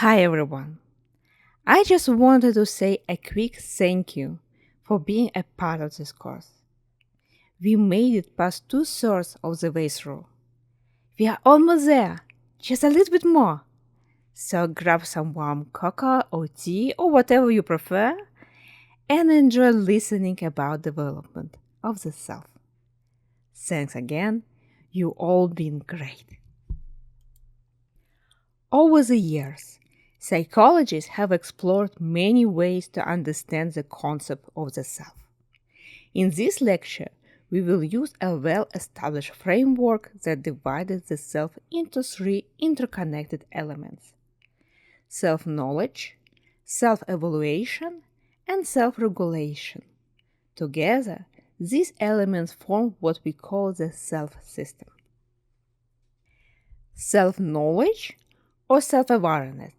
Hi everyone. I just wanted to say a quick thank you for being a part of this course. We made it past two-thirds of the way through. We are almost there, just a little bit more. So grab some warm cocoa or tea or whatever you prefer and enjoy listening about development of the self. Thanks again. You all been great. Over the years, psychologists have explored many ways to understand the concept of the self. In this lecture, we will use a well-established framework that divided the self into three interconnected elements: self-knowledge, self-evaluation, and self-regulation. Together, these elements form what we call the self system. Self-knowledge or self-awareness.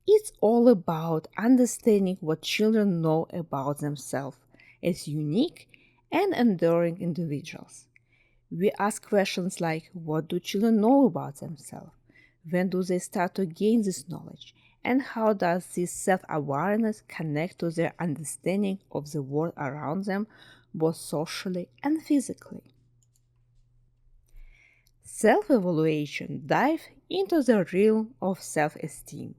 It's all about understanding what children know about themselves as unique and enduring individuals. We ask questions like, what do children know about themselves? When do they start to gain this knowledge? And how does this self-awareness connect to their understanding of the world around them, both socially and physically? Self-evaluation dives into the realm of self-esteem.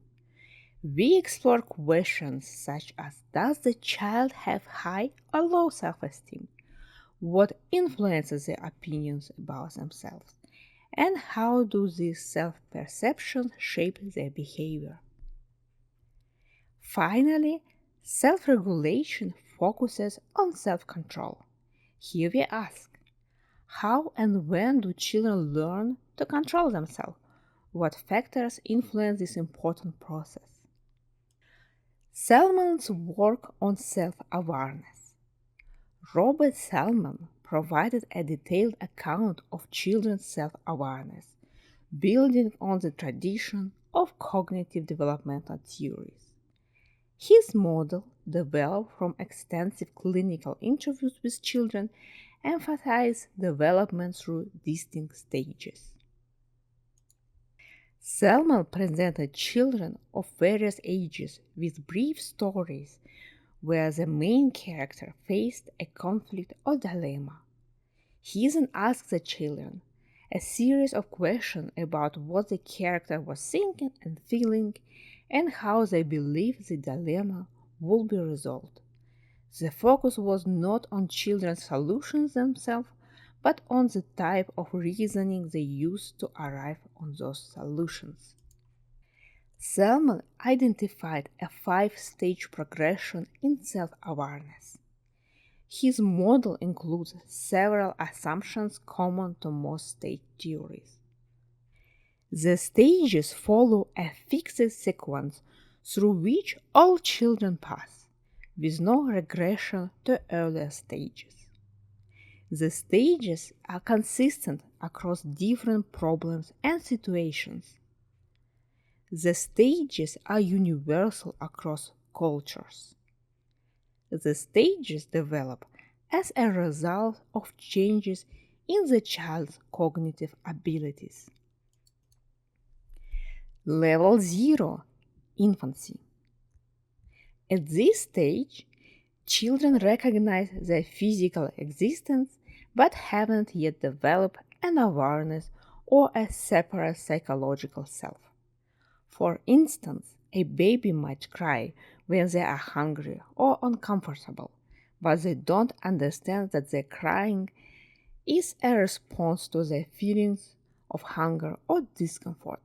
We explore questions such as, does the child have high or low self-esteem? What influences their opinions about themselves? And how do these self-perceptions shape their behavior? Finally, self-regulation focuses on self-control. Here we ask, how and when do children learn to control themselves? What factors influence this important process? Selman's work on self-awareness. Robert Selman provided a detailed account of children's self-awareness, building on the tradition of cognitive developmental theories. His model, developed from extensive clinical interviews with children, emphasized development through distinct stages. Selman presented children of various ages with brief stories where the main character faced a conflict or dilemma. He then asked the children a series of questions about what the character was thinking and feeling and how they believed the dilemma would be resolved. The focus was not on children's solutions themselves, but on the type of reasoning they used to arrive on those solutions. Selman identified a five-stage progression in self-awareness. His model includes several assumptions common to most stage theories. The stages follow a fixed sequence through which all children pass, with no regression to earlier stages. The stages are consistent across different problems and situations. The stages are universal across cultures. The stages develop as a result of changes in the child's cognitive abilities. Level 0, infancy. At this stage, children recognize their physical existence but haven't yet developed an awareness or a separate psychological self. For instance, a baby might cry when they are hungry or uncomfortable, but they don't understand that their crying is a response to their feelings of hunger or discomfort.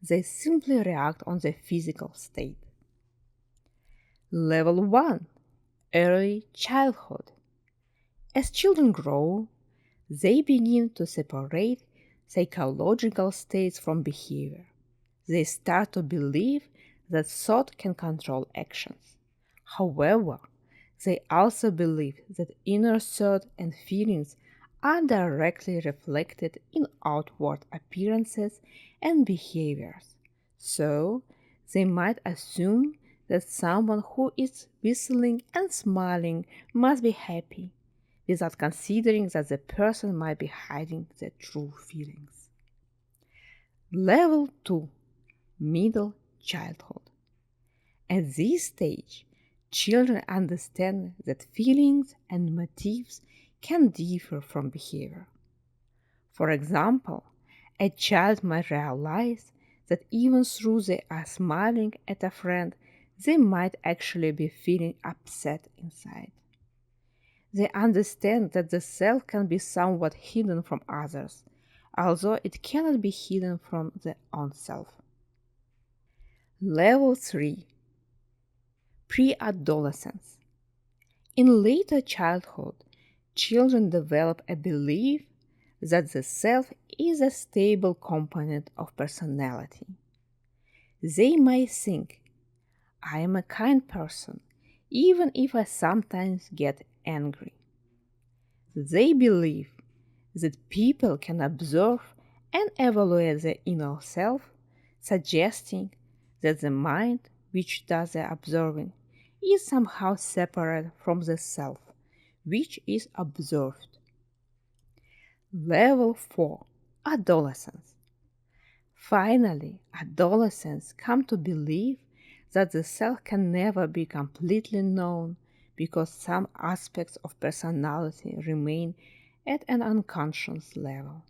They simply react on their physical state. Level 1, early childhood. As children grow, they begin to separate psychological states from behavior. They start to believe that thought can control actions. However, they also believe that inner thought and feelings are directly reflected in outward appearances and behaviors. So, they might assume that someone who is whistling and smiling must be happy, without considering that the person might be hiding their true feelings. Level 2, middle childhood. At this stage, children understand that feelings and motives can differ from behavior. For example, a child might realize that even though they are smiling at a friend, they might actually be feeling upset inside. They understand that the self can be somewhat hidden from others, although it cannot be hidden from the own self. Level 3. Pre-adolescence. In later childhood, children develop a belief that the self is a stable component of personality. They might think, I am a kind person, even if I sometimes get angry. They believe that people can observe and evaluate their inner self, suggesting that the mind, which does the observing, is somehow separate from the self, which is observed. Level 4. Adolescence. Finally, adolescents come to believe that the self can never be completely known because some aspects of personality remain at an unconscious level.